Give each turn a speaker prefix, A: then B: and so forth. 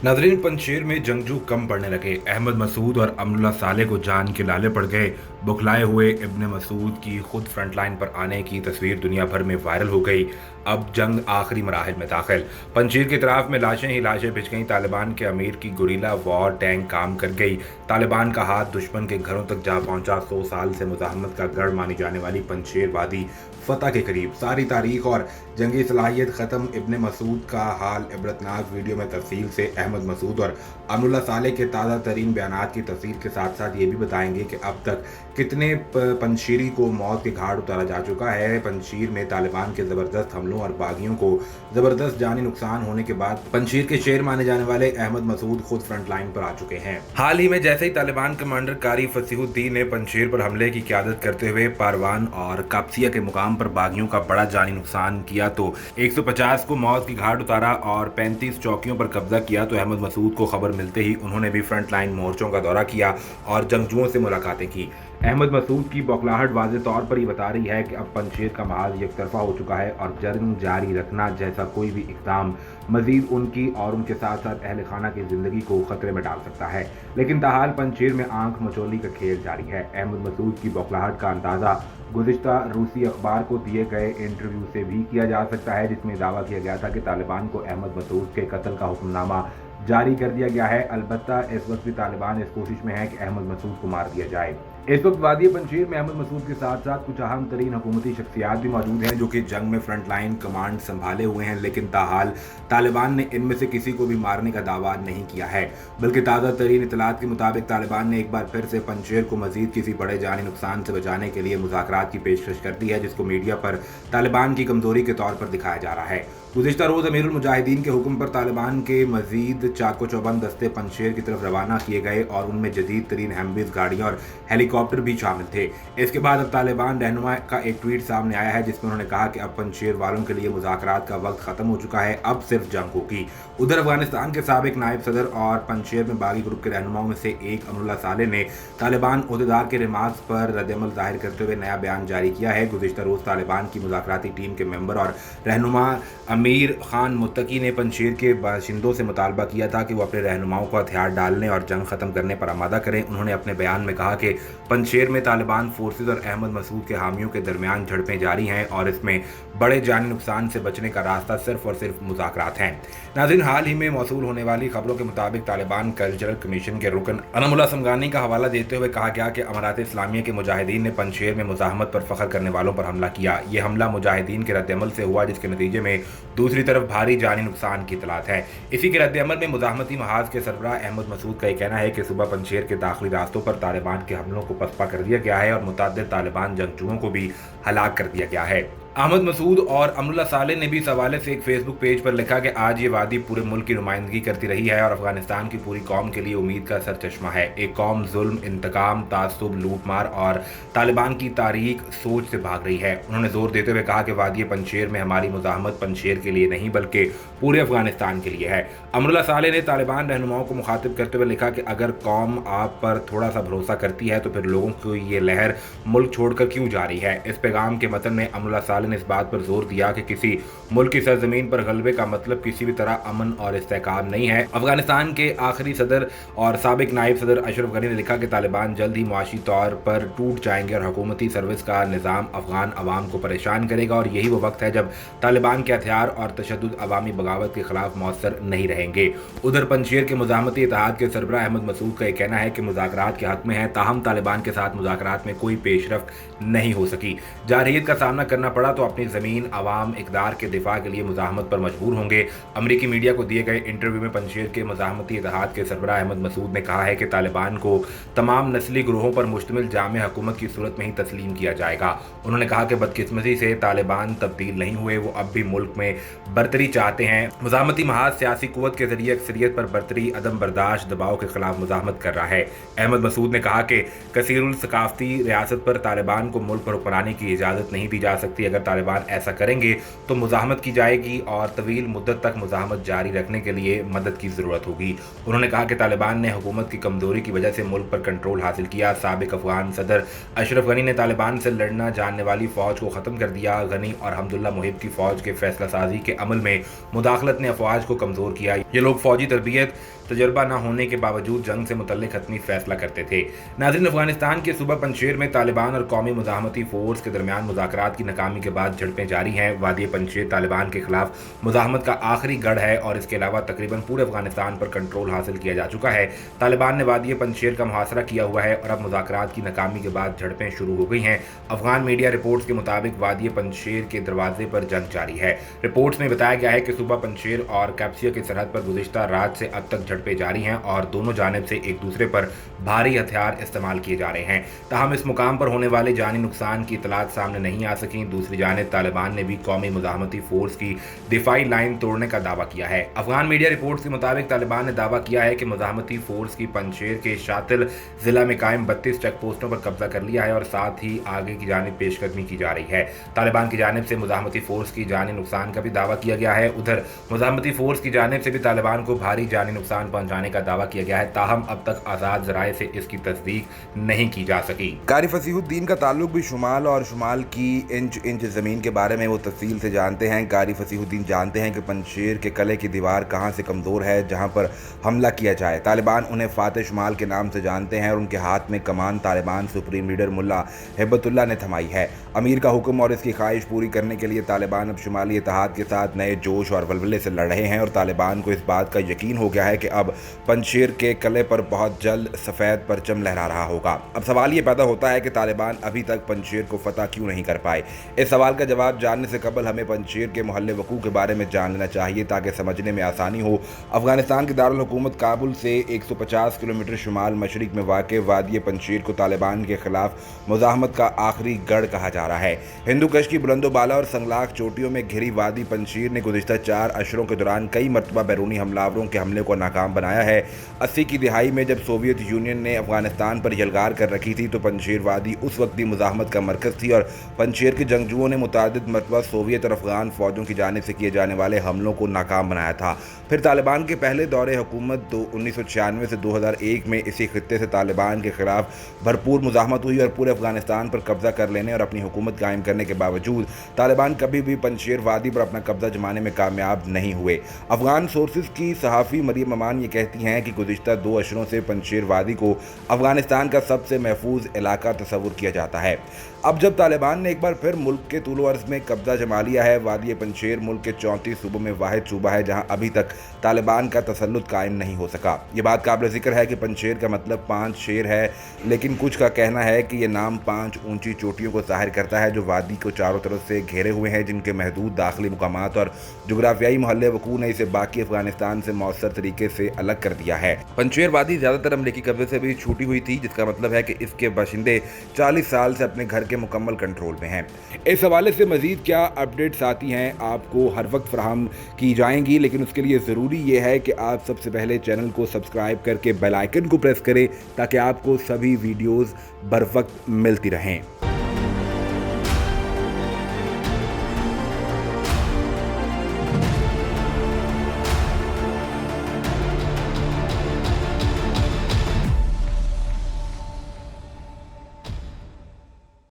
A: नाजरीन, पंजशेर में जंगजू कम पड़ने लगे। अहमद मसूद और अमरुल्ला साले को जान के लाले पड़ गए। बुखलाए हुए इब्ने मसूद की खुद फ्रंट लाइन पर आने की तस्वीर दुनिया भर में वायरल हो गई। अब जंग आखिरी मराहिल में दाखिल। पंजशेर की तरफ में लाशें ही लाशें भिज गईं। तालिबान के अमीर की गुरीला वॉर टैंक काम कर गई। तालिबान का हाथ दुश्मन के घरों तक जा पहुंचा। 100 साल से मुजाहमत का गढ़ मानी जाने वाली पंजशेर वादी फतह के करीब। सारी तारीख और जंगी सलाहियत ख़त्म। इब्ने मसूद का हाल इबरतनाक वीडियो में तफसील से अहमद मसूद और अमरुल्ला साले के ताज़ा तरीन बयानात की तफसील के साथ साथ ये भी बताएंगे कि अब तक कितने पंजशीरी को मौत के घाट उतारा जा चुका है। पंजशीर में तालिबान के ज़बरदस्त हमलों और बागियों को ज़बरदस्त जानी नुकसान होने के बाद पंजशीर के शेर माने जाने वाले अहमद मसूद खुद फ्रंट लाइन पर आ चुके हैं। हाल ही में जैसे ही तालिबान कमांडर कारी फसीहुद्दीन ने पंजशीर पर हमले की क़यादत करते हुए पारवान और कापसिया के मुकाम पर बागियों का बड़ा जानी नुकसान किया तो 150 को मौत की घाट उतारा और 35 चौकियों पर कब्जा किया, तो अहमद मसूद को खबर मिलते ही उन्होंने भी फ्रंट लाइन मोर्चों का दौरा किया और जंगजुओं से मुलाकातें की। अहमद मसूद की बौखलाहट वाज़े तौर पर ही बता रही है कि अब पंजशेर का महाज एक तरफा हो चुका है और जंग जारी रखना जैसा कोई भी इक़दाम मजीद उनकी और उनके साथ साथ अहल खाना की ज़िंदगी को ख़तरे में डाल सकता है। लेकिन ताहाल पंजशेर में आंख मचोली का खेल जारी है। अहमद मसूद की बौखलाहट का अंदाज़ा गुज़िश्ता रूसी अखबार को दिए गए इंटरव्यू से भी किया जा सकता है, जिसमें दावा किया गया था कि तालिबान को अहमद मसूद के कत्ल का हुक्मनामा जारी कर दिया गया है। अलबत्ता इस वक्त भी तालिबान इस कोशिश में है कि अहमद मसूद को मार दिया जाए। इस वक्त वादी पंजशेर में अहमद मसूद के साथ साथ कुछ अहम तरीन हुकूमती शख्सियात भी मौजूद हैं जो कि जंग में फ्रंट लाइन कमांड संभाले हुए हैं, लेकिन ताहाल तालिबान ने इनमें से किसी को भी मारने का दावा नहीं किया है। बल्कि ताज़ा तरीन इतलात के मुताबिक तालिबान ने एक बार फिर से पंजशेर को मजीद किसी बड़े जानी नुकसान से बचाने के लिए मुज़ाकरात की पेशकश कर दी है, जिसको मीडिया पर तालिबान की कमजोरी के तौर पर दिखाया जा रहा है। गुज़िश्ता रोज़ अमीरुल मुजाहिदीन के हुक्म पर तालिबान के मजीद चाको चौबंद दस्ते पंजशेर की तरफ रवाना किए गए और उनमें जदीद तरीन हैमवीज़ गाड़ियाँ और हेलीकॉप्टर भी शामिल थे। इसके बाद अब तालिबान रहनुमा का एक ट्वीट सामने आया है जिसमें उन्होंने कहा कि अब पंजशेर वालों के लिए मुज़ाकरात का वक्त ख़त्म हो चुका है, अब सिर्फ जंग होगी। उधर अफगानिस्तान के साबिक नायब सदर और पंजशेर में बागी ग्रुप के रहनुमाओं में से एक अमरुल्ला साले ने तालिबान अहदेदार के रिमार्क्स पर रद्दअमल जाहिर करते हुए नया बयान जारी किया है। गुज़िश्ता रोज़ तालिबान की मुज़ाकराती टीम के मेंबर और रहनुमा अमीर खान मुत्तकी ने पंजशेर के बाशिंदों से मुतालबा किया था कि वो अपने रहनुमाओं को हथियार डालने और जंग ख़त्म करने पर आमादा करें। उन्होंने अपने बयान में कहा कि पंजशेर में तालिबान फोर्सेज और अहमद मसूद के हामियों के दरमियान झड़पें जारी हैं और इसमें बड़े जानी नुकसान से बचने का रास्ता सिर्फ और सिर्फ मुज़ाकरात हैं। नाज़रीन, हाल ही में मौसूल होने वाली खबरों के मुताबिक तालिबान कल्चरल कमीशन के रुकन अनमुल्लाह समगानी का हवाला देते हुए कहा गया कि अमारात इस्लामिया के मुजाहिदीन ने पंजशेर में मुजाहमत पर फ़ख्र करने वालों पर हमला किया। ये हमला मुजाहिदीन के रद्दअमल से हुआ, जिसके नतीजे में दूसरी तरफ भारी जानी नुकसान की इतलात है। इसी के रद्दअमल में मुजाहमती महाज के सरबराह अहमद मसूद का यह कहना है कि सुबह पंजशेर के दाखिली रास्तों पर तालिबान के हमलों को पसपा कर दिया गया है और मुतअद्दिद तालिबान जंगजुओं को भी हलाक कर दिया गया है। अहमद मसूद और अमरुल्ला साले ने भी इस हवाले से एक फेसबुक पेज पर लिखा कि आज ये वादी पूरे मुल्क की नुमाइंदगी करती रही है और अफगानिस्तान की पूरी कौम के लिए उम्मीद का सरचश्मा है। एक कौम जुल्म, इंतकाम, तासुब, लूटमार और तालिबान की तारीख सोच से भाग रही है। उन्होंने जोर देते हुए कहा कि वादी पंजशेर में हमारी मुजाहमत पंजशेर के लिए नहीं बल्कि पूरे अफगानिस्तान के लिए है। अमरुल्ला साले ने तालिबान रहनुमाओं को मुखातिब करते हुए लिखा कि अगर कौम आप पर थोड़ा सा भरोसा करती है तो फिर लोगों की ये लहर मुल्क छोड़कर क्यों जा रही है। इस पैगाम के मतन में अमरुल्ला साले ने इस बात पर जोर दिया कि किसी मुल्क की सरजमीन पर गलबे का मतलब किसी भी तरह अमन और इस्तेहकाम नहीं है। अफगानिस्तान के आखिरी सदर और साबिक नायब सदर अशरफ गनी ने लिखा कि तालिबान जल्द ही मुआशी तौर पर टूट जाएंगे और हुकूमती सर्विस का निज़ाम अफगान अवाम को परेशान करेगा और यही वो वक्त है जब तालिबान के हथियार और तशद्दुद अवामी बगावत के खिलाफ मौसर नहीं रहेंगे। उधर पंजशेर के मुजाहमती इत्तेहाद के सरबराह अहमद मसूद का यह कहना है कि मुज़ाकरात के हक में है, ताहम तालिबान के साथ मुज़ाकरात में कोई पेशरफ्त नहीं हो सकी। जारहियत का सामना करना पड़ा तो अपनी ज़मीन, अवाम, इक़दार के दिफा के लिए मुज़ाहमत पर मजबूर होंगे। अमरीकी मीडिया को दिए गए इंटरव्यू में पंजशेर के मुज़ाहमती इत्तेहाद के सरबराह अहमद मसूद ने कहा है कि तालिबान को तमाम नस्ली ग्रोहों पर मुश्तमिल जामे हुकूमत की सूरत में ही तस्लीम किया जाएगा। उन्होंने कहा कि बदकिस्मती से तालिबान तब्दील नहीं हुए, वो अब भी मुल्क में बरतरी चाहते हैं। मुज़ाहमती महाज सियासी कुव्वत के जरिए अक्सरियत पर बरतरी, अदम बर्दाश्त, दबाव के खिलाफ मुज़ाहमत कर रहा है। अहमद मसूद ने कहा कि कसीरुल सकाफती रियासत पर तालिबान को मुल्क पर हुक्मरानी की इजाज़त नहीं दी जा सकती। अगर तालिबान ऐसा करेंगे तो मुज़ाहमत की जाएगी और तवील मुद्दत तक मुज़ाहमत जारी रखने के लिए मदद की ज़रूरत होगी। उन्होंने कहा कि तालिबान ने हुकूमत की कमज़ोरी की वजह से मुल्क पर कंट्रोल हासिल किया। साबिक अफगान सदर अशरफ गनी ने तालिबान से लड़ना जानने वाली फ़ौज को ख़त्म कर दिया। गनी और हमदुल्ला मुहिब की फ़ौज के फैसला साजी के अमल में मुदाखलत ने अफवाज को कमज़ोर किया। ये लोग फ़ौजी तरबियत तजर्बा न होने के बावजूद जंग से मुतल्लिक हतमी फैसला करते थे। नाज़रीन, अफगानिस्तान के सूबा पंजशेर में तालिबान और कौमी मुज़ाहमती फ़ोर्स के दरमियान मुज़ाकरात की नाकामी के बाद झड़पें जारी हैं। वादी पंजशेर तालिबान के खिलाफ मुज़ाहमत का आखिरी गढ़ है और इसके अलावा तकरीबन पूरे अफगानिस्तान पर कंट्रोल हासिल किया जा चुका है। तालिबान ने वादी पंजशेर का मुहासरा किया हुआ है और अब मुज़ाकरात की नाकामी के बाद झड़पें शुरू हो गई हैं। अफगान मीडिया रिपोर्ट्स के मुताबिक वादी पंजशेर के दरवाजे पर जंग जारी है। रिपोर्ट्स में बताया गया है कि सूबा पंजशेर और कैप्सिया की सरहद पर गुज़िश्ता रात से अब तक झड़पें जारी हैं और दोनों जानिब से एक दूसरे पर भारी हथियार इस्तेमाल किए जा रहे हैं। ताहम इस मुकाम पर होने वाले जानी नुकसान की इतलात सामने नहीं आ सकी। दूसरी जानिब तालिबान ने भी कौमी मुज़ाहमती फ़ोर्स की दिफाई लाइन तोड़ने का दावा किया है। अफगान मीडिया रिपोर्ट्स के मुताबिक तालिबान ने दावा किया है कि मुज़ाहमती फ़ोर्स की पंजशेर के शातिल ज़िला में कायम 32 चेक पोस्टों पर कब्जा कर लिया है और साथ ही आगे की जानिब पेशकदमी की जा रही है। तालिबान की जानिब से मुज़ाहमती फ़ोर्स की जानी नुकसान का भी दावा किया गया है। उधर मुज़ाहमती फ़ोर्स की जानिब से भी तालिबान को भारी जानी नुकसान पहुंचाने का दावा किया गया है। ताहम अब तक आज़ाद ज़राए से इसकी तस्दीक नहीं की जा सकी।
B: कारी फसीहुद्दीन का ताल्लुक भी शुमाल और शुमाल की इंच ज़मीन के बारे में वो तफसील से जानते हैं। कारी फसीहुद्दीन जानते हैं कि पंजशेर के कले की दीवार कहाँ से कमज़ोर है जहाँ पर हमला किया जाए। तालिबान उन्हें फ़ातह शुमाल के नाम से जानते हैं और उनके हाथ में कमान तालिबान सुप्रीम लीडर मुल्ला हिब्बतुल्लाह ने थमाई है। अमीर का हुक्म और इसकी ख्वाहिश पूरी करने के लिए तालिबान अब शुमाली इत्तेहाद के साथ नए जोश और वलवले से लड़ रहे हैं और तालिबान को इस बात का यकीन हो गया है कि अब पंजशेर के कले पर बहुत जल्द सफ़ेद परचम लहरा रहा होगा। अब सवाल ये पैदा होता है कि तालिबान अभी तक पंजशेर को फतह क्यों नहीं कर पाए। इस सवाल का जवाब जानने से कबल हमें पंजशेर के मोहल्ले वकू के बारे में जान लेना चाहिए ताकि समझने में आसानी हो। अफगानिस्तान के दारुल हुकूमत काबुल से 150 किलोमीटर शुमाल मशरिक में वाक़ वादी पंजशेर को तालिबान के खिलाफ मुज़ाहमत का आखिरी गढ़ कहा जा रहा है। हिंदू कश की बुलंदोबाला और संगलाख चोटियों में घिरी वादी पंजशेर ने गुज़िश्ता 4 अशरों के दौरान कई मरतबा बैरूनी हमलावरों के हमले को नाकाम बनाया है। 80 की दिहाई में जब सोवियत यूनियन ने अफगानिस्तान पर यलगार कर रखी थी तो पंजशेर वादी उस वक्त भी मुज़ाहमत का मरकज़ थी और पंजशेर के जंगजुओं ने मुतादिद मरतबा सोवियत और अफगान फ़ौजों की जानिब से किए जाने वाले हमलों को नाकाम बनाया था। फिर तालिबान के पहले दौरे हुकूमत 1996 से 2001 में इसी खित्ते से तालिबान के खिलाफ भरपूर मुज़ाहमत हुई और पूरे अफगानिस्तान पर कब्जा कर लेने और अपनी हुकूमत कायम करने के बावजूद तालिबान कभी भी पंजशेर वादी पर अपना कब्जा जमाने में कामयाब नहीं हुए। अफगान सोर्सेज की सहाफ़ी मरियम अमान ये कहती हैं कि गुज़िश्ता 2 अशरों से पंजशेर वादी को अफगानिस्तान का सबसे महफूज इलाका तस्वुर किया जाता है। अब जब तालिबान ने एक बार फिर मुल्क के तूलो अर्ज़ में कब्जा जमा लिया है, वादी पंजशेर मुल्क के 34 सूबों में वाहिद सूबा है जहां अभी तक तालिबान का तसल्लुत कायम नहीं हो सका। ये बात काबिल ज़िक्र है कि पंजशेर का मतलब 5 शेर है, लेकिन कुछ का कहना है कि ये नाम 5 ऊंची चोटियों को ज़ाहिर करता है जो वादी को चारों तरफ से घेरे हुए हैं, जिनके महदूद दाखिली मुकामात और जोग्राफियाई मोहल्ले वकू ने इसे बाकी अफगानिस्तान से मौसर तरीके से अलग कर दिया है। पंजशेर वादी ज़्यादातर अमरीकी कब्जे से भी छूटी हुई थी, जिसका मतलब है कि इसके बाशिंदे 40 साल से अपने घर के मुकम्मल कंट्रोल में हैं। इस हवाले से मज़ीद क्या अपडेट्स आती हैं आपको हर वक्त फराहम की जाएंगी, लेकिन उसके लिए ज़रूरी ये है कि आप सबसे पहले चैनल को सब्सक्राइब करके बेल आइकन को प्रेस करें ताकि आपको सभी वीडियोज़ बर वक्त मिलती रहें।